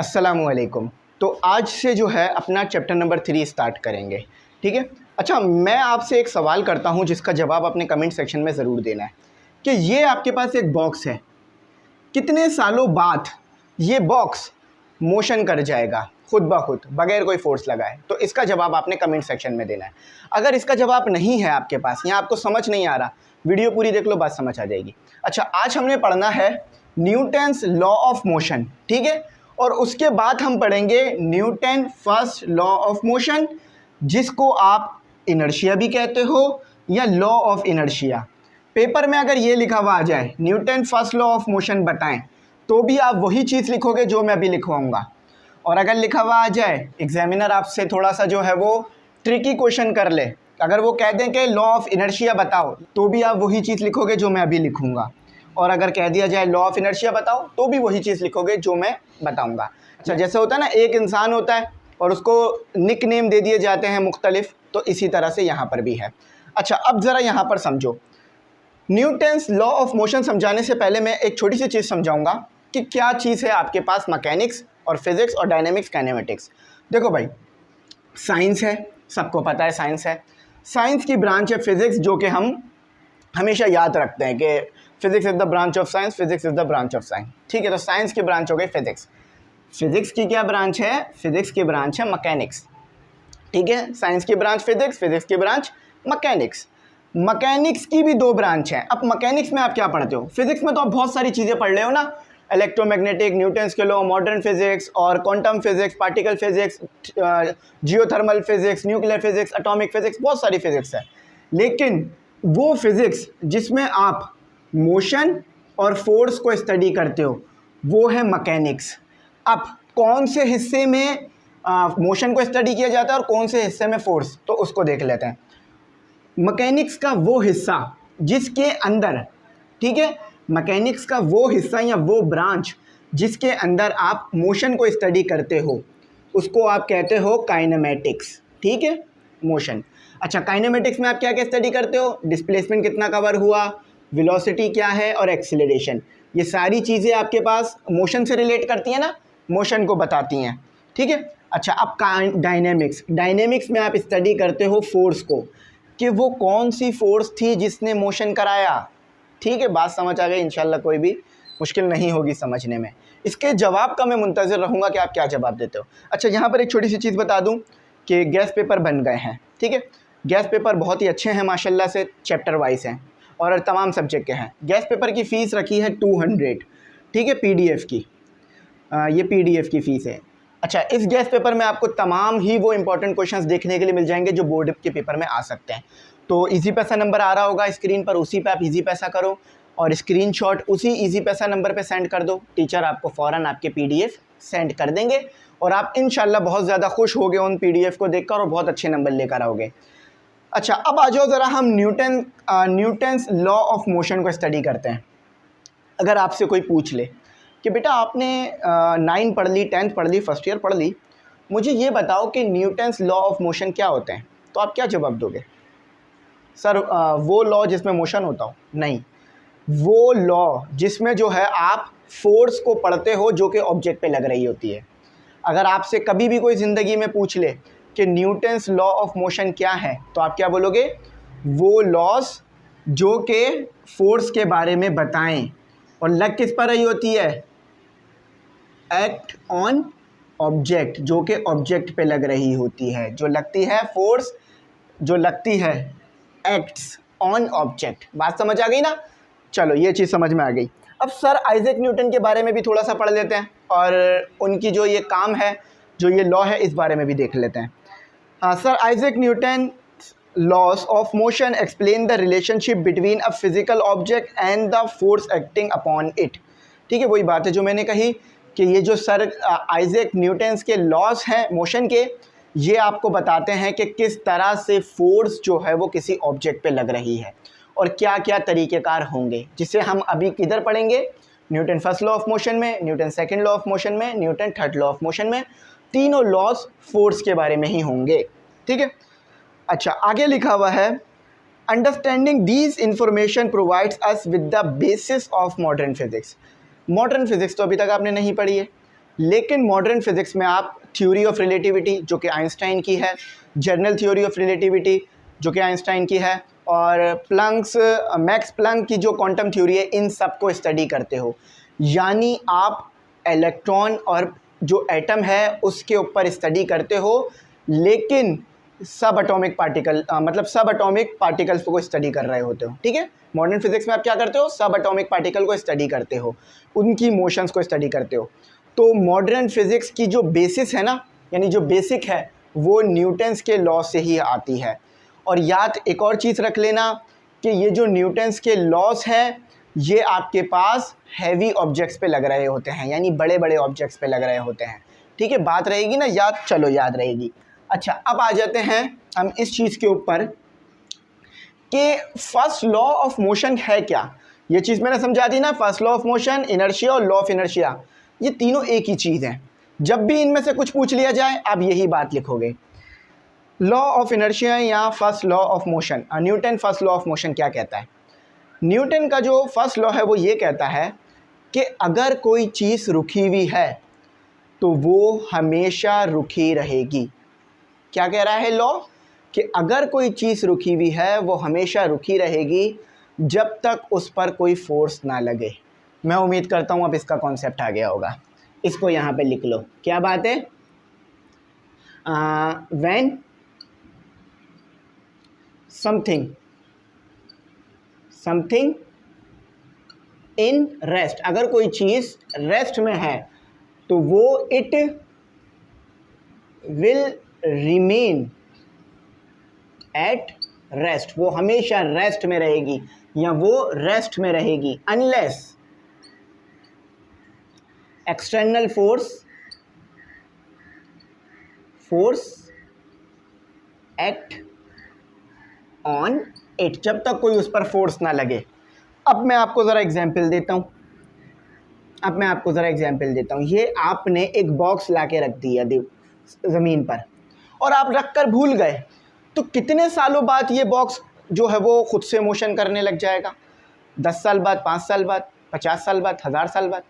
अस्सलामुअलैकुम। तो आज से जो है अपना चैप्टर नंबर 3 स्टार्ट करेंगे, ठीक है। अच्छा, मैं आपसे एक सवाल करता हूँ जिसका जवाब अपने कमेंट सेक्शन में ज़रूर देना है कि ये आपके पास एक बॉक्स है, कितने सालों बाद ये बॉक्स मोशन कर जाएगा खुद ब खुद बगैर कोई फोर्स लगाए? तो इसका जवाब आपने कमेंट सेक्शन में देना है। अगर इसका जवाब नहीं है आपके पास या आपको समझ नहीं आ रहा, वीडियो पूरी देख लो, बात समझ आ जाएगी। अच्छा, आज हमने पढ़ना है न्यूटन्स लॉ ऑफ मोशन, ठीक है। और उसके बाद हम पढ़ेंगे Newton first law of motion, जिसको आप इनर्शिया भी कहते हो या लॉ ऑफ इनर्शिया। पेपर में अगर ये लिखा हुआ आ जाए Newton first law of motion बताएं, तो भी आप वही चीज़ लिखोगे जो मैं अभी लिखवाऊंगा। और अगर लिखा हुआ आ जाए, एग्जामिनर आपसे थोड़ा सा जो है वो ट्रिकी क्वेश्चन कर ले, अगर वो कह दें कि लॉ ऑफ इनर्शिया बताओ, तो भी आप वही चीज़ लिखोगे जो मैं अभी लिखूंगा। और अगर कह दिया जाए लॉ ऑफ इनर्शिया बताओ, तो भी वही चीज़ लिखोगे जो मैं बताऊंगा। अच्छा, जैसे होता है ना, एक इंसान होता है और उसको निक नेम दे दिए जाते हैं मुख्तलिफ, तो इसी तरह से यहाँ पर भी है। अच्छा, अब ज़रा यहाँ पर समझो, न्यूटन्स लॉ ऑफ मोशन समझाने से पहले मैं एक छोटी सी चीज़ समझाऊंगा कि क्या चीज़ है आपके पास मैकेनिक्स और फिज़िक्स और डायनेमिक्स काइनेमेटिक्स। देखो भाई, साइंस है, सबको पता है साइंस है। साइंस की ब्रांच है फिज़िक्स, जो कि हम हमेशा याद रखते हैं कि physics is the branch of science, physics is the branch of science, ठीक है। तो साइंस की ब्रांच हो गई फिज़िक्स। फिज़िक्स की क्या ब्रांच है? फिज़िक्स की ब्रांच है मैकेनिक्स, ठीक है। साइंस की ब्रांच फिज़िक्स, फिज़िक्स की ब्रांच मैकेनिक्स। मैकेनिक्स की भी दो ब्रांच हैं। अब मैकेनिक्स में आप क्या पढ़ते हो? फिज़िक्स में तो आप बहुत सारी चीज़ें पढ़ रहे हो ना, इलेक्ट्रोमैग्नेटिक, न्यूटन्स के लॉ, मॉडर्न फिज़िक्स और quantum physics, particle physics, geothermal physics, nuclear physics, atomic physics, बहुत सारी फिज़िक्स है। लेकिन वो फिज़िक्स जिसमें आप मोशन और फोर्स को स्टडी करते हो, वो है मैकेनिक्स। अब कौन से हिस्से में मोशन को स्टडी किया जाता है और कौन से हिस्से में फोर्स, तो उसको देख लेते हैं। मैकेनिक्स का वो हिस्सा जिसके अंदर, ठीक है, मैकेनिक्स का वो हिस्सा या वो ब्रांच जिसके अंदर आप मोशन को स्टडी करते हो, उसको आप कहते हो काइनेमेटिक्स, ठीक है, मोशन। अच्छा, काइनेमेटिक्स में आप क्या क्या स्टडी करते हो? डिस्प्लेसमेंट कितना कवर हुआ, वेलोसिटी क्या है और एक्सीलरेशन। ये सारी चीज़ें आपके पास मोशन से रिलेट करती हैं ना, मोशन को बताती हैं, ठीक है। अच्छा, अब डायनेमिक्स, डायनेमिक्स में आप स्टडी करते हो फोर्स को, कि वो कौन सी फोर्स थी जिसने मोशन कराया, ठीक है। बात समझ आ गई? इंशाल्लाह कोई भी मुश्किल नहीं होगी समझने में। इसके जवाब का मैं मुंतज़िर रहूँगा कि आप क्या जवाब देते हो। अच्छा, यहाँ पर एक छोटी सी चीज़ बता दूँ कि गैस पेपर बन गए हैं, ठीक है। गैस पेपर बहुत ही अच्छे हैं माशाल्लाह से, चैप्टर वाइज हैं और तमाम सब्जेक्ट के हैं। गैस पेपर की फ़ीस रखी है 200, ठीक है, PDF की। ये PDF की फ़ीस है। अच्छा, इस गैस पेपर में आपको तमाम ही वो इंपॉर्टेंट क्वेश्चंस देखने के लिए मिल जाएंगे जो बोर्ड के पेपर में आ सकते हैं। तो इजी पैसा नंबर आ रहा होगा स्क्रीन पर, उसी पे आप इजी पैसा करो और स्क्रीनशॉट उसी इजी पैसा नंबर पे सेंड कर दो। टीचर आपको फ़ौरन आपके PDF सेंड कर देंगे और आप इंशाल्लाह बहुत ज़्यादा खुश होगे उन PDF को देखकर और बहुत अच्छे नंबर लेकर आओगे। अच्छा, अब आ जाओ ज़रा हम न्यूटन्स लॉ ऑफ मोशन को स्टडी करते हैं। अगर आपसे कोई पूछ ले कि बेटा आपने 9 पढ़ ली, 10th पढ़ ली, फर्स्ट ईयर पढ़ ली, मुझे ये बताओ कि न्यूटन्स लॉ ऑफ मोशन क्या होते हैं, तो आप क्या जवाब दोगे? सर वो लॉ जिसमें मोशन होता हो? नहीं, वो लॉ जिसमें जो है आप फोर्स को पढ़ते हो जो कि ऑब्जेक्ट पे लग रही होती है। अगर आपसे कभी भी कोई ज़िंदगी में पूछ ले कि न्यूटन्स लॉ ऑफ मोशन क्या है, तो आप क्या बोलोगे? वो लॉज जो कि फोर्स के बारे में बताएं और लग किस पर रही होती है? एक्ट ऑन ऑब्जेक्ट, जो कि ऑब्जेक्ट पे लग रही होती है। जो लगती है फोर्स, जो लगती है एक्ट्स ऑन ऑब्जेक्ट। बात समझ आ गई ना? चलो, ये चीज़ समझ में आ गई। अब सर आइजैक न्यूटन के बारे में भी थोड़ा सा पढ़ लेते हैं और उनकी जो ये काम है, जो ये लॉ है, इस बारे में भी देख लेते हैं। Sir Isaac Newton laws of motion explain the relationship between a physical object and the force acting upon it, ठीक है। वही बात है जो मैंने कही कि ये जो सर आइजैक न्यूटन्स के लॉज हैं मोशन के, ये आपको बताते हैं कि किस तरह से फोर्स जो है वो किसी ऑब्जेक्ट पे लग रही है और क्या क्या तरीक़ेकार होंगे, जिसे हम अभी किधर पढ़ेंगे? Newton first law of motion में, Newton second law of motion में, Newton third law of motion में। तीनों लॉज फोर्स के बारे में ही होंगे, ठीक है। अच्छा, आगे लिखा हुआ है, understanding these information provides us with the basis of modern physics. Modern physics तो अभी तक आपने नहीं पढ़ी है, लेकिन मॉडर्न फिज़िक्स में आप थ्योरी ऑफ रिलेटिविटी जो कि आइंस्टाइन की है, जनरल थ्योरी ऑफ रिलेटिविटी जो कि आइंस्टाइन की है, और मैक्स प्लैंक की जो क्वांटम थ्योरी है, इन सब को स्टडी करते हो। यानी आप इलेक्ट्रॉन और जो एटम है उसके ऊपर स्टडी करते हो, लेकिन सब एटॉमिक पार्टिकल मतलब सब एटॉमिक पार्टिकल्स को स्टडी कर रहे होते हो। ठीक है, मॉडर्न फिजिक्स में आप क्या करते हो, सब एटॉमिक पार्टिकल को स्टडी करते हो, उनकी मोशंस को स्टडी करते हो। तो मॉडर्न फिजिक्स की जो बेसिस है ना, यानी जो बेसिक है, वो न्यूटन्स के लॉ से ही आती है। और याद एक और चीज़ रख लेना कि ये जो न्यूटन्स के लॉस हैं, ये आपके पास हैवी ऑब्जेक्ट्स पे लग रहे होते हैं, यानी बड़े बड़े ऑब्जेक्ट्स पे लग रहे होते हैं। ठीक है, बात रहेगी ना याद, चलो याद रहेगी। अच्छा, अब आ जाते हैं हम इस चीज़ के ऊपर कि फर्स्ट लॉ ऑफ मोशन है क्या। ये चीज़ मैंने समझा दी ना, first law of motion, inertia और लॉ ऑफ इनर्शिया, ये तीनों एक ही चीज़ है। जब भी इनमें से कुछ पूछ लिया जाए, आप यही बात लिखोगे। लॉ ऑफ इनर्शिया या first law of motion, Newton first law of motion क्या कहता है? न्यूटन का जो फर्स्ट लॉ है वो ये कहता है कि अगर कोई चीज़ रुकी हुई है तो वो हमेशा रुकी रहेगी। क्या कह रहा है लॉ? कि अगर कोई चीज़ रुकी हुई है वो हमेशा रुकी रहेगी जब तक उस पर कोई फोर्स ना लगे। मैं उम्मीद करता हूँ अब इसका कॉन्सेप्ट आ गया होगा। इसको यहाँ पे लिख लो। क्या बात है? व्हेन समथिंग इन रेस्ट, अगर कोई चीज़ रेस्ट में है तो वो it will remain at rest, वो हमेशा रेस्ट में रहेगी या वो रेस्ट में रहेगी, unless external force act on it, जब तक कोई उस पर फोर्स ना लगे। अब मैं आपको ज़रा एग्जांपल देता हूँ। ये आपने एक बॉक्स ला के रख दिया ज़मीन पर और आप रख कर भूल गए, तो कितने सालों बाद ये बॉक्स जो है वो खुद से मोशन करने लग जाएगा? 10 साल बाद, 5 साल बाद, 50 साल बाद, 1000 साल बाद।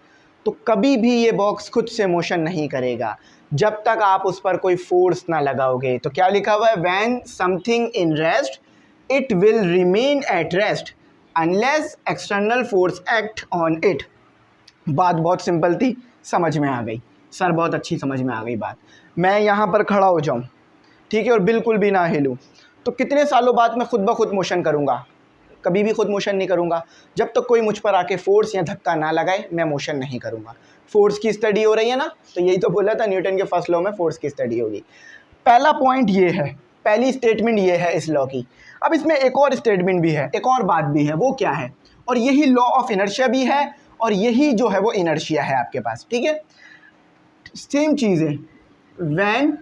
तो कभी भी ये बॉक्स खुद से मोशन नहीं करेगा जब तक आप उस पर कोई फोर्स ना लगाओगे। तो क्या लिखा हुआ है? When something in rest it will remain at rest unless external force act on it. बात बहुत सिंपल थी, समझ में आ गई सर, बहुत अच्छी समझ में आ गई बात। मैं यहाँ पर खड़ा हो जाऊँ, ठीक है, और बिल्कुल भी ना हिलूँ, तो कितने सालों बाद मैं खुद ब खुद मोशन करूँगा? कभी भी खुद मोशन नहीं करूँगा। जब तक कोई मुझ पर आके फोर्स या धक्का ना लगाए, मैं मोशन नहीं करूँगा। फोर्स की स्टडी हो रही है ना, तो यही तो बोला था न्यूटन के फर्स्ट लॉ में फोर्स की स्टडी होगी। पहला पॉइंट ये है, पहली स्टेटमेंट ये है इस लॉ की। अब इसमें एक और स्टेटमेंट भी है, एक और बात भी है। वो क्या है? और यही लॉ ऑफ इनर्शिया भी है और यही जो है वो इनर्शिया है आपके पास। ठीक है, सेम चीज़ है। व्हेन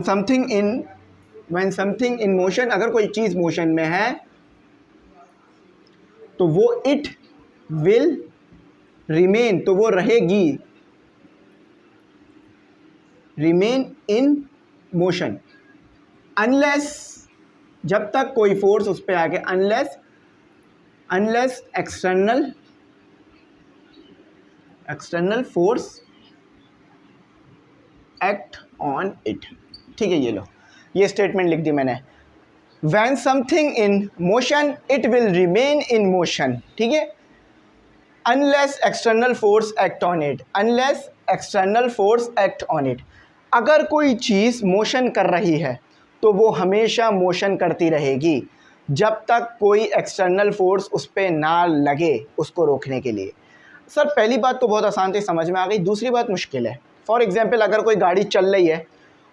समथिंग इन मोशन, अगर कोई चीज़ मोशन में है तो वो इट विल रिमेन, तो वो रहेगी, रिमेन इन मोशन अनलेस, जब तक कोई फोर्स उस पर आके, unless external force act on it. ठीक है, ये लो, ये स्टेटमेंट लिख दी मैंने। When something in motion it will remain in motion. ठीक है, unless external force act on it, अगर कोई चीज़ मोशन कर रही है तो वो हमेशा मोशन करती रहेगी जब तक कोई एक्सटर्नल फोर्स उस पर ना लगे उसको रोकने के लिए। सर पहली बात तो बहुत आसान थी, समझ में आ गई। दूसरी बात मुश्किल है। फॉर एग्जांपल, अगर कोई गाड़ी चल रही है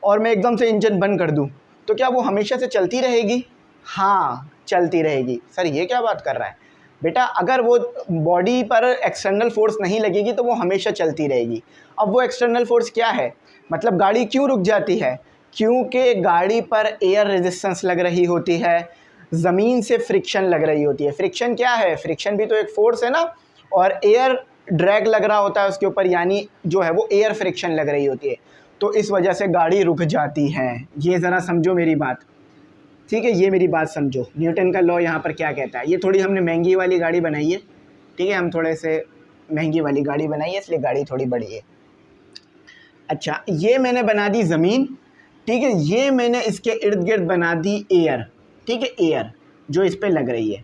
और मैं एकदम से इंजन बंद कर दूं, तो क्या वो हमेशा से चलती रहेगी? हाँ, चलती रहेगी। सर ये क्या बात कर रहा है बेटा? अगर वो बॉडी पर एक्सटर्नल फोर्स नहीं लगेगी तो वो हमेशा चलती रहेगी। अब वो एक्सटर्नल फोर्स क्या है? मतलब गाड़ी क्यों रुक जाती है? क्योंकि गाड़ी पर एयर रेजिस्टेंस लग रही होती है, ज़मीन से फ्रिक्शन लग रही होती है। फ्रिक्शन क्या है? फ्रिक्शन भी तो एक फोर्स है ना, और एयर ड्रैग लग रहा होता है उसके ऊपर, यानी जो है वो एयर फ्रिक्शन लग रही होती है। तो इस वजह से गाड़ी रुक जाती है। ये ज़रा समझो मेरी बात, ठीक है, ये मेरी बात समझो, न्यूटन का लॉ यहाँ पर क्या कहता है। ये थोड़ी हमने महंगी वाली गाड़ी बनाई है, ठीक है, हम थोड़े से महंगी वाली गाड़ी बनाई है, इसलिए गाड़ी थोड़ी बड़ी है। अच्छा, ये मैंने बना दी ज़मीन, ठीक है, ये मैंने इसके इर्द गिर्द बना दी एयर, ठीक है, एयर जो इस पर लग रही है।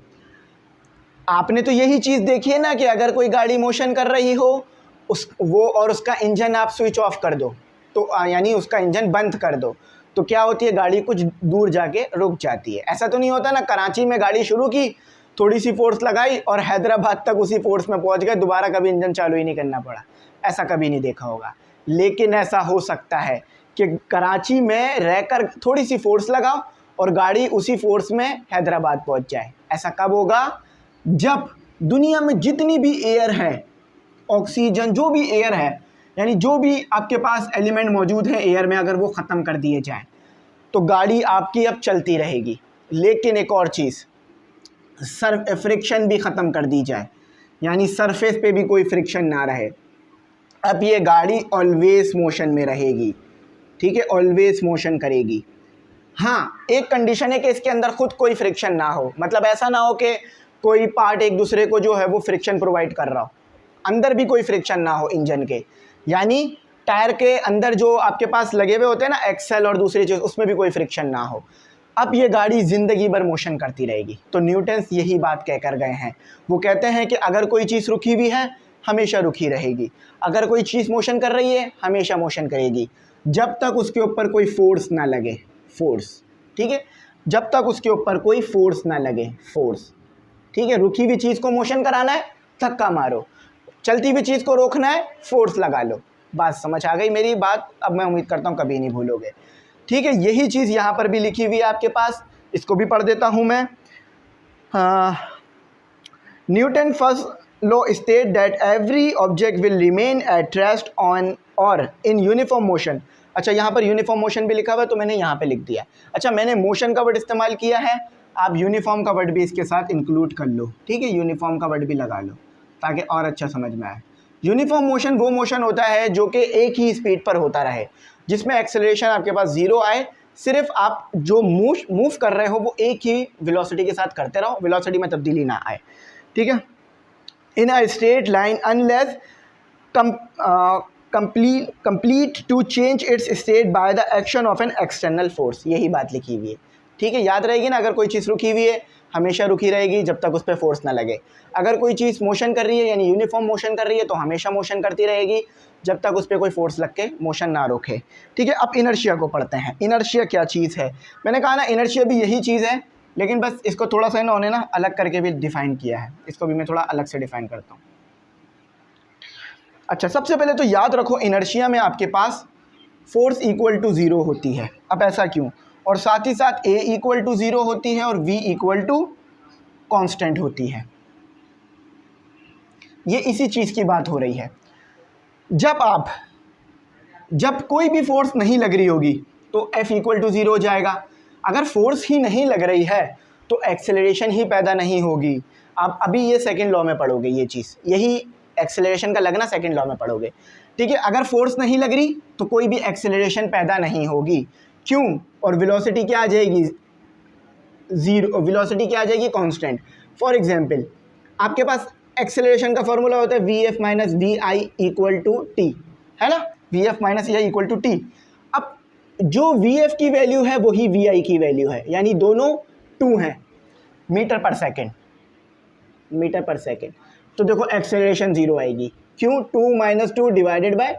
आपने तो यही चीज़ देखी है ना कि अगर कोई गाड़ी मोशन कर रही हो और उसका इंजन आप स्विच ऑफ कर दो, तो यानी उसका इंजन बंद कर दो, तो क्या होती है, गाड़ी कुछ दूर जाके रुक जाती है। ऐसा तो नहीं होता ना, कराची में गाड़ी शुरू की, थोड़ी सी फोर्स लगाई और हैदराबाद तक उसी फोर्स में पहुंच गए, दोबारा कभी इंजन चालू ही नहीं करना पड़ा। ऐसा कभी नहीं देखा होगा। लेकिन ऐसा हो सकता है कि कराची में रहकर थोड़ी सी फोर्स लगाओ और गाड़ी उसी फोर्स में हैदराबाद पहुंच जाए। ऐसा कब होगा, जब दुनिया में जितनी भी एयर है, ऑक्सीजन जो भी एयर है, यानी जो भी आपके पास एलिमेंट मौजूद है एयर में, अगर वो ख़त्म कर दिए जाए तो गाड़ी आपकी अब चलती रहेगी। लेकिन एक और चीज़, फ्रिक्शन भी ख़त्म कर दी जाए, यानी सरफेस पे भी कोई फ्रिक्शन ना रहे, अब ये गाड़ी ऑलवेज मोशन में रहेगी, ठीक है, ऑलवेज मोशन करेगी। हाँ, एक कंडीशन है कि इसके अंदर खुद कोई फ्रिक्शन ना हो, मतलब ऐसा ना हो कि कोई पार्ट एक दूसरे को जो है वो फ्रिक्शन प्रोवाइड कर रहा हो, अंदर भी कोई फ्रिक्शन ना हो इंजन के, यानी टायर के अंदर जो आपके पास लगे हुए होते हैं ना एक्सेल और दूसरी चीज़, उसमें भी कोई फ्रिक्शन ना हो। अब ये गाड़ी ज़िंदगी भर मोशन करती रहेगी। तो न्यूटन्स यही बात कह कर गए हैं। वो कहते हैं कि अगर कोई चीज़ रुकी हुई है हमेशा रुकी रहेगी, अगर कोई चीज़ मोशन कर रही है हमेशा मोशन करेगी, जब तक उसके ऊपर कोई फोर्स ना लगे, फोर्स, ठीक है, जब तक उसके ऊपर कोई फोर्स ना लगे, फोर्स, ठीक है। रुकी हुई चीज़ को मोशन कराना है धक्का मारो, चलती हुई चीज़ को रोकना है फोर्स लगा लो। बात समझ आ गई मेरी बात? अब मैं उम्मीद करता हूँ कभी नहीं भूलोगे, ठीक है। यही चीज़ यहाँ पर भी लिखी हुई है आपके पास, इसको भी पढ़ देता हूँ मैं। Newton first law state that every object will remain at rest on और इन यूनिफॉर्म मोशन। अच्छा, यहाँ पर यूनिफॉर्म मोशन भी लिखा हुआ है तो मैंने यहाँ पे लिख दिया। अच्छा, मैंने मोशन का वर्ड इस्तेमाल किया है, आप यूनिफॉर्म का वर्ड भी इसके साथ इंक्लूड कर लो, ठीक है, यूनिफॉर्म का वर्ड भी लगा लो ताकि और अच्छा समझ में आए। यूनिफॉर्म मोशन वो मोशन होता है जो कि एक ही स्पीड पर होता रहे, जिसमें एक्सेलरेशन आपके पास ज़ीरो आए, सिर्फ आप जो मूव कर रहे हो वो एक ही वेलोसिटी के साथ करते रहो, वेलोसिटी में तब्दीली ना आए, ठीक है। In a straight line unless compelled to change its state by the action of an external force, यही बात लिखी हुई है, ठीक है। याद रहेगी ना, अगर कोई चीज़ रुकी हुई है हमेशा रुकी रहेगी जब तक उस पर फोर्स ना लगे, अगर कोई चीज़ मोशन कर रही है यानी यूनिफॉर्म मोशन कर रही है तो हमेशा मोशन करती रहेगी जब तक उस पर कोई फोर्स लग के मोशन ना रोके, ठीक है। अब इनर्शिया को पढ़ते हैं। इनर्शिया क्या चीज़ है? मैंने कहा ना इनर्शिया भी यही चीज़ है, लेकिन बस इसको थोड़ा सा इन्होंने ना अलग करके भी डिफ़ाइन किया है, इसको भी मैं थोड़ा अलग से डिफ़ाइन करता हूँ। अच्छा, सबसे पहले तो याद रखो इनर्शिया में आपके पास फोर्स इक्वल टू ज़ीरो होती है। अब ऐसा क्यों? और साथ ही साथ ए इक्वल टू ज़ीरो होती है और वी इक्वल टू कांस्टेंट होती है। ये इसी चीज़ की बात हो रही है। जब कोई भी फोर्स नहीं लग रही होगी तो एफ इक्वल टू ज़ीरो हो जाएगा। अगर फोर्स ही नहीं लग रही है तो एक्सेलरेशन ही पैदा नहीं होगी। आप अभी ये सेकंड लॉ में पढ़ोगे, ये चीज़, यही एक्सेलरेशन का लगना सेकंड लॉ में पढ़ोगे, ठीक है। अगर फोर्स नहीं लग रही तो कोई भी एक्सेलरेशन पैदा नहीं होगी। क्यों? और वेलोसिटी क्या आ जाएगी? ज़ीरो। वेलोसिटी क्या आ जाएगी? कांस्टेंट। फॉर एग्जांपल, आपके पास एक्सेलरेशन का फॉर्मूला होता है V F minus V I equal to T, है ना, V F minus I equal to T. अब जो वी एफ की वैल्यू है वही वी आई की वैल्यू है, यानी दोनों 2 हैं, मीटर पर सेकेंड, मीटर पर सेकेंड। तो देखो एक्सेलरेशन ज़ीरो आएगी। क्यों? 2 माइनस 2 डिवाइडेड बाय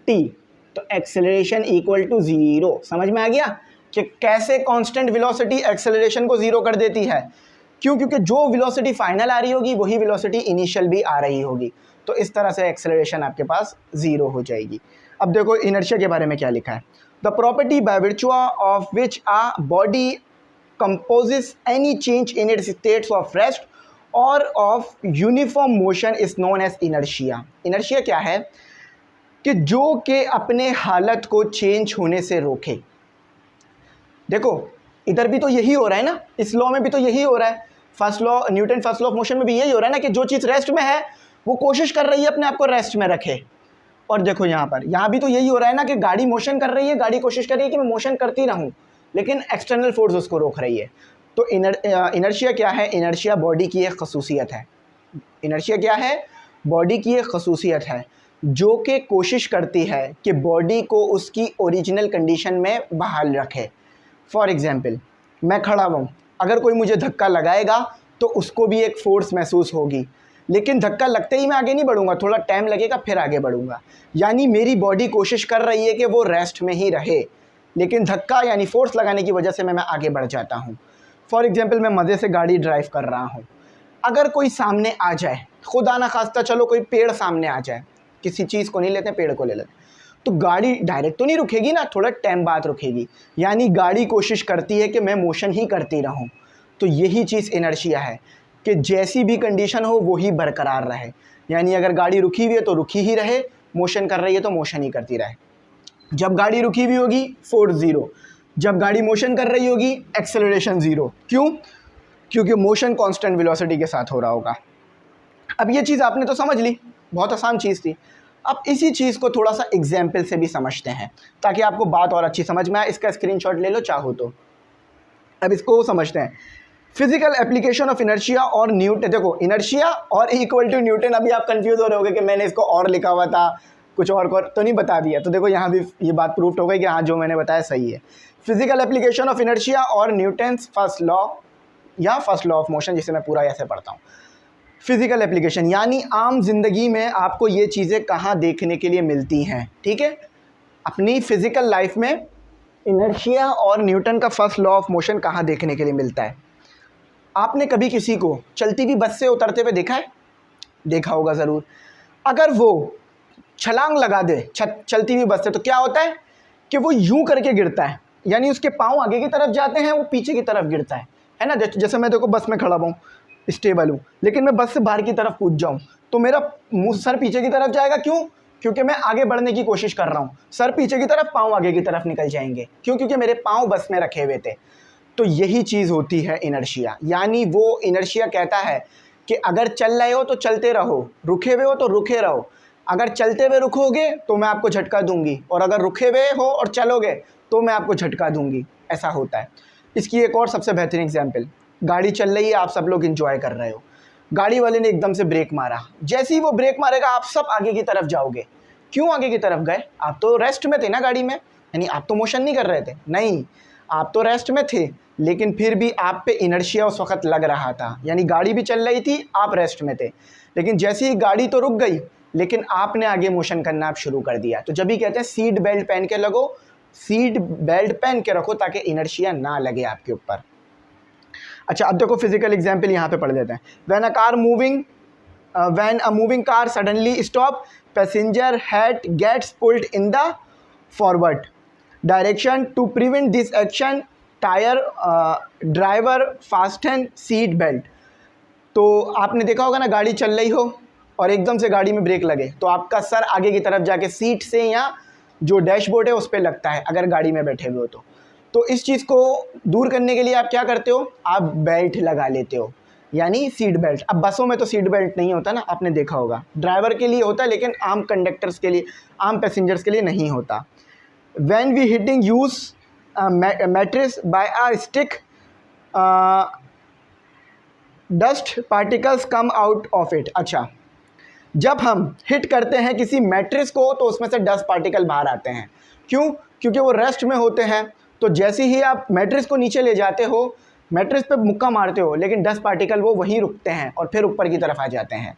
टी, तो एक्सेलरेशन इक्वल टू ज़ीरो। समझ में आ गया कि कैसे कांस्टेंट वेलोसिटी एक्सेलरेशन को ज़ीरो कर देती है? क्यों? क्योंकि जो वेलोसिटी फाइनल आ रही होगी वही वेलोसिटी इनिशियल भी आ रही होगी, तो इस तरह से एक्सेलरेशन आपके पास ज़ीरो हो जाएगी। अब देखो इनर्शिया के बारे में क्या लिखा है। The property by virtue of which a body composes any change in its states of rest और of uniform motion is known as inertia. Inertia क्या है? कि जो कि अपने हालत को चेंज होने से रोके। देखो इधर भी तो यही हो रहा है ना, इस लॉ में भी तो यही हो रहा है, first law, Newton first law of motion में भी यही हो रहा है ना, कि जो चीज़ रेस्ट में है वो कोशिश कर रही है अपने आप को रेस्ट में रखे। और देखो यहाँ भी तो यही हो रहा है ना कि गाड़ी मोशन कर रही है, गाड़ी कोशिश कर रही है कि मैं मोशन करती रहूँ, लेकिन एक्सटर्नल फोर्स उसको रोक रही है। तो इनर्शिया क्या है? इनर्शिया बॉडी की एक खसूसियत है। इनर्शिया क्या है? बॉडी की एक खसूसियत है जो कि कोशिश करती है कि बॉडी को उसकी ओरिजिनल कंडीशन में बहाल रखे। फॉर एग्ज़ाम्पल, मैं खड़ा हूँ, अगर कोई मुझे धक्का लगाएगा तो उसको भी एक फ़ोर्स महसूस होगी, लेकिन धक्का लगते ही मैं आगे नहीं बढ़ूँगा, थोड़ा टाइम लगेगा फिर आगे बढ़ूँगा। यानी मेरी बॉडी कोशिश कर रही है कि वो रेस्ट में ही रहे, लेकिन धक्का यानी फ़ोर्स लगाने की वजह से मैं आगे बढ़ जाता हूँ। फॉर एग्ज़ाम्पल, मैं मज़े से गाड़ी ड्राइव कर रहा हूँ, अगर कोई सामने आ जाए, खुदा ना खास्ता चलो कोई पेड़ सामने आ जाए, किसी चीज़ को नहीं लेते, पेड़ को ले लेते, तो गाड़ी डायरेक्ट तो नहीं रुकेगी ना, थोड़ा टाइम बाद रुकेगी। यानी गाड़ी कोशिश करती है कि मैं मोशन ही करती रहूं। तो यही चीज़ इनर्शिया है कि जैसी भी कंडीशन हो वही बरकरार रहे। यानी अगर गाड़ी रुकी हुई है तो रुकी ही रहे, मोशन कर रही है तो मोशन ही करती रहे। जब गाड़ी रुकी हुई होगी फोर्स ज़ीरो, जब गाड़ी मोशन कर रही होगी एक्सेलरेशन ज़ीरो। क्यों? क्योंकि मोशन कांस्टेंट वेलोसिटी के साथ हो रहा होगा। अब ये चीज़ आपने तो समझ ली, बहुत आसान चीज़ थी। अब इसी चीज़ को थोड़ा सा एग्जाम्पल से भी समझते हैं ताकि आपको बात और अच्छी समझ में आए। इसका स्क्रीनशॉट ले लो चाहो तो। अब इसको समझते हैं, फिजिकल एप्लीकेशन ऑफ इनर्शिया और न्यूटन। देखो, इनर्शिया और इक्वल टू न्यूटन, अभी आप कंफ्यूज हो रहे होगे कि मैंने इसको और लिखा हुआ था, कुछ और तो नहीं बता दिया। तो देखो यहाँ भी ये बात प्रूफ हो गई कि हाँ जो मैंने बताया सही है। फिजिकल एप्लीकेशन ऑफ इनर्शिया और न्यूटन्स फर्स्ट लॉ या फर्स्ट लॉ ऑफ मोशन, जिसे मैं पूरा ऐसे पढ़ता हूँ। फिजिकल एप्लीकेशन यानी आम जिंदगी में आपको ये चीज़ें कहाँ देखने के लिए मिलती हैं, ठीक है? अपनी फिजिकल लाइफ में इनर्शिया और न्यूटन का फर्स्ट लॉ ऑफ मोशन कहाँ देखने के लिए मिलता है? आपने कभी किसी को चलती हुई बस से उतरते हुए देखा है? देखा होगा ज़रूर। अगर वो छलांग लगा दे चलती हुई बस से, तो क्या होता है कि वो यूं करके गिरता है, यानी उसके पाँव आगे की तरफ जाते हैं, वो पीछे की तरफ गिरता है ना? जैसे मैं देखो बस में खड़ा हूँ, स्टेबल हूँ, लेकिन मैं बस से बाहर की तरफ कूद जाऊँ तो मेरा मुँह सर पीछे की तरफ जाएगा। क्यों? क्योंकि मैं आगे बढ़ने की कोशिश कर रहा हूँ। सर पीछे की तरफ, पाँव आगे की तरफ निकल जाएंगे। क्यों? क्योंकि मेरे पाँव बस में रखे हुए थे। तो यही चीज़ होती है इनर्शिया। यानी वो इनर्शिया कहता है कि अगर चल रहे हो तो चलते रहो, रुके हुए हो तो रुके रहो। अगर चलते हुए रुकोगे तो मैं आपको झटका दूंगी, और अगर रुके हुए हो और चलोगे तो मैं आपको झटका दूंगी। ऐसा होता है। इसकी एक और सबसे बेहतरीन एग्जाम्पल, गाड़ी चल रही है, आप सब लोग इंजॉय कर रहे हो, गाड़ी वाले ने एकदम से ब्रेक मारा। जैसे ही वो ब्रेक मारेगा आप सब आगे की तरफ जाओगे। क्यों आगे की तरफ गए? आप तो रेस्ट में थे ना गाड़ी में, यानी आप तो मोशन नहीं कर रहे थे। नहीं, आप तो रेस्ट में थे, लेकिन फिर भी आप पे इनर्शिया उस वक्त लग रहा था। यानी गाड़ी भी चल रही थी, आप रेस्ट में थे, लेकिन जैसे ही गाड़ी तो रुक गई, लेकिन आपने आगे मोशन करना आप शुरू कर दिया। तो जब भी कहते हैं सीट बेल्ट पहन के लगो, सीट बेल्ट पहन के रखो ताकि इनर्शिया ना लगे आपके ऊपर। अच्छा, अब देखो फिजिकल एग्जाम्पल यहाँ पे पढ़ देते हैं। When a moving car suddenly stop, passenger head gets pulled in the forward direction. To prevent this action, driver fasten seat belt. तो आपने देखा होगा ना, गाड़ी चल रही हो और एकदम से गाड़ी में ब्रेक लगे तो आपका सर आगे की तरफ जाके सीट से या जो डैशबोर्ड है उस पर लगता है अगर गाड़ी में बैठे हुए हो तो इस चीज़ को दूर करने के लिए आप क्या करते हो? आप बेल्ट लगा लेते हो, यानी सीट बेल्ट। अब बसों में तो सीट बेल्ट नहीं होता ना, आपने देखा होगा, ड्राइवर के लिए होता है, लेकिन आम कंडक्टर्स के लिए, आम पैसेंजर्स के लिए नहीं होता। When we hitting use mattress by a stick, dust particles come out of it. अच्छा, जब हम हिट करते हैं किसी मैट्रेस को तो उसमें से डस्ट पार्टिकल बाहर आते हैं। क्यों? क्योंकि वो रेस्ट में होते हैं। तो जैसे ही आप मैट्रेस को नीचे ले जाते हो, मैट्रेस पे मुक्का मारते हो, लेकिन डस्ट पार्टिकल वो वहीं रुकते हैं और फिर ऊपर की तरफ आ जाते हैं।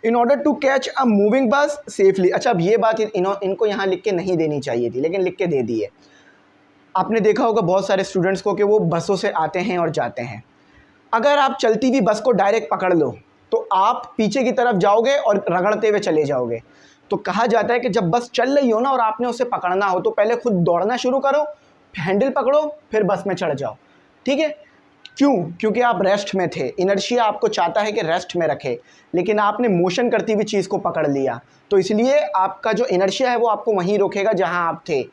In order to catch a moving bus safely. अच्छा, अब ये बात इनको यहाँ लिख के नहीं देनी चाहिए थी, लेकिन लिख के दे दी है। आपने देखा होगा बहुत सारे स्टूडेंट्स को कि वो बसों से आते हैं और जाते हैं। अगर आप चलती हुई बस को डायरेक्ट पकड़ लो तो आप पीछे की तरफ जाओगे और रगड़ते हुए चले जाओगे। तो कहा जाता है कि जब बस चल रही हो ना और आपने उसे पकड़ना हो तो पहले खुद दौड़ना शुरू करो, हैंडल पकड़ो, फिर बस में चढ़ जाओ, ठीक है? क्यों? क्योंकि आप रेस्ट में थे। इनर्शिया आपको चाहता है कि रेस्ट में रखे, लेकिन आपने मोशन करती हुई चीज़ को पकड़ लिया, तो इसलिए आपका जो इनर्शिया है वो आपको वहीं रोकेगा जहाँ आप थे,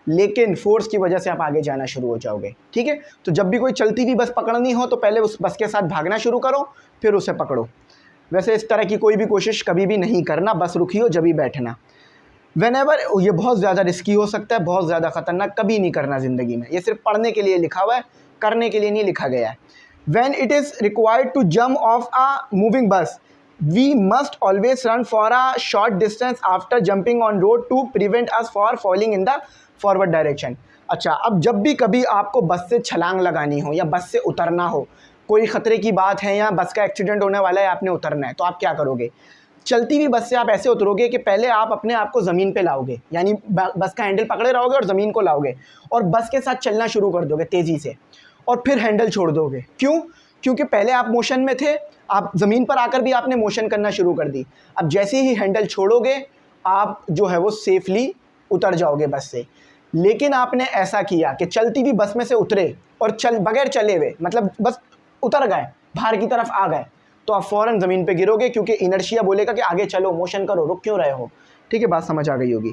लेकिन फोर्स की वजह से आप आगे जाना शुरू हो जाओगे, ठीक है? तो जब भी कोई चलती हुई बस पकड़नी हो तो पहले उस बस के साथ भागना शुरू करो, फिर उसे पकड़ो। वैसे इस तरह की कोई भी कोशिश कभी भी नहीं करना, बस रुकी हो जब भी बैठना। व्हेनेवर, ये बहुत ज़्यादा रिस्की हो सकता है, बहुत ज़्यादा ख़तरनाक, कभी नहीं करना ज़िंदगी में। ये सिर्फ पढ़ने के लिए लिखा हुआ है, करने के लिए नहीं लिखा गया है। When it is required to jump off a moving bus, we must always run for a short distance after jumping on road to prevent us for falling in the forward direction. अच्छा, अब जब भी कभी आपको बस से छलांग लगानी हो या बस से उतरना हो, कोई ख़तरे की बात है या बस का एक्सीडेंट होने वाला है, आपने उतरना है, तो आप क्या करोगे? चलती हुई बस से आप ऐसे उतरोगे कि पहले आप अपने आप को ज़मीन पे लाओगे, यानी बस का हैंडल पकड़े रहोगे और ज़मीन को लाओगे और बस के साथ चलना शुरू कर दोगे तेज़ी से, और फिर हैंडल छोड़ दोगे। क्यों? क्योंकि पहले आप मोशन में थे, आप ज़मीन पर आकर भी आपने मोशन करना शुरू कर दी। अब जैसे ही हैंडल छोड़ोगे, आप जो है वो सेफली उतर जाओगे बस से। लेकिन आपने ऐसा किया कि चलती हुई बस में से उतरे और बगैर चले हुए, मतलब बस उतर गए, बाहर की तरफ आ गए, तो आप फ़ौरन ज़मीन पे गिरोगे, क्योंकि इनर्शिया बोलेगा कि आगे चलो, मोशन करो, रुक क्यों रहे हो। ठीक है, बात समझ आ गई होगी।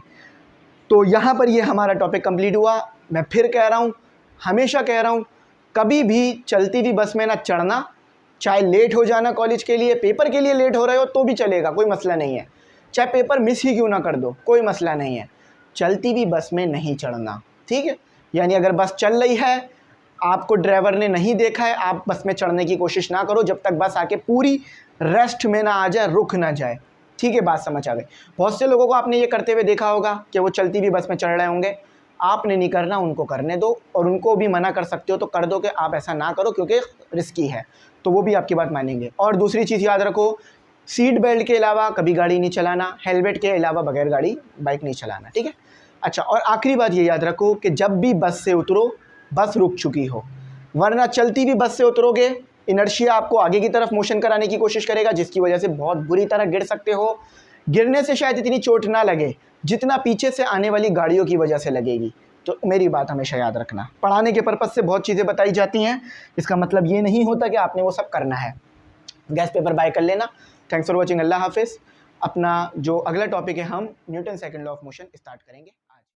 तो यहाँ पर ये हमारा टॉपिक कंप्लीट हुआ। मैं फिर कह रहा हूँ, हमेशा कह रहा हूँ, कभी भी चलती हुई बस में ना चढ़ना, चाहे लेट हो जाना कॉलेज के लिए, पेपर के लिए लेट हो रहे हो तो भी चलेगा, कोई मसला नहीं है। चाहे पेपर मिस ही क्यों ना कर दो, कोई मसला नहीं है। चलती हुई बस में नहीं चढ़ना, ठीक है। यानी अगर बस चल रही है, आपको ड्राइवर ने नहीं देखा है, आप बस में चढ़ने की कोशिश ना करो जब तक बस आके पूरी रेस्ट में ना आ जाए, रुक ना जाए। ठीक है, बात समझ आ गई। बहुत से लोगों को आपने ये करते हुए देखा होगा कि वो चलती हुई बस में चढ़ रहे होंगे। आपने नहीं करना, उनको करने दो, और उनको भी मना कर सकते हो तो कर दो कि आप ऐसा ना करो क्योंकि रिस्की है, तो वो भी आपकी बात मानेंगे। और दूसरी चीज़ याद रखो, सीट बेल्ट के अलावा कभी गाड़ी नहीं चलाना, हेलमेट के अलावा बगैर गाड़ी बाइक नहीं चलाना, ठीक है। अच्छा, और आखिरी बात ये याद रखो कि जब भी बस से उतरो, बस रुक चुकी हो, वरना चलती भी बस से उतरोगे, इनर्शिया आपको आगे की तरफ मोशन कराने की कोशिश करेगा, जिसकी वजह से बहुत बुरी तरह गिर सकते हो। गिरने से शायद इतनी चोट ना लगे जितना पीछे से आने वाली गाड़ियों की वजह से लगेगी। तो मेरी बात हमेशा याद रखना, पढ़ाने के पर्पज़ से बहुत चीज़ें बताई जाती हैं, इसका मतलब ये नहीं होता कि आपने वो सब करना है। गैस पेपर बाय कर लेना। थैंक्स फॉर वॉचिंग, अल्लाह हाफिज़। अपना जो अगला टॉपिक है, हम Newton second law of motion start करेंगे।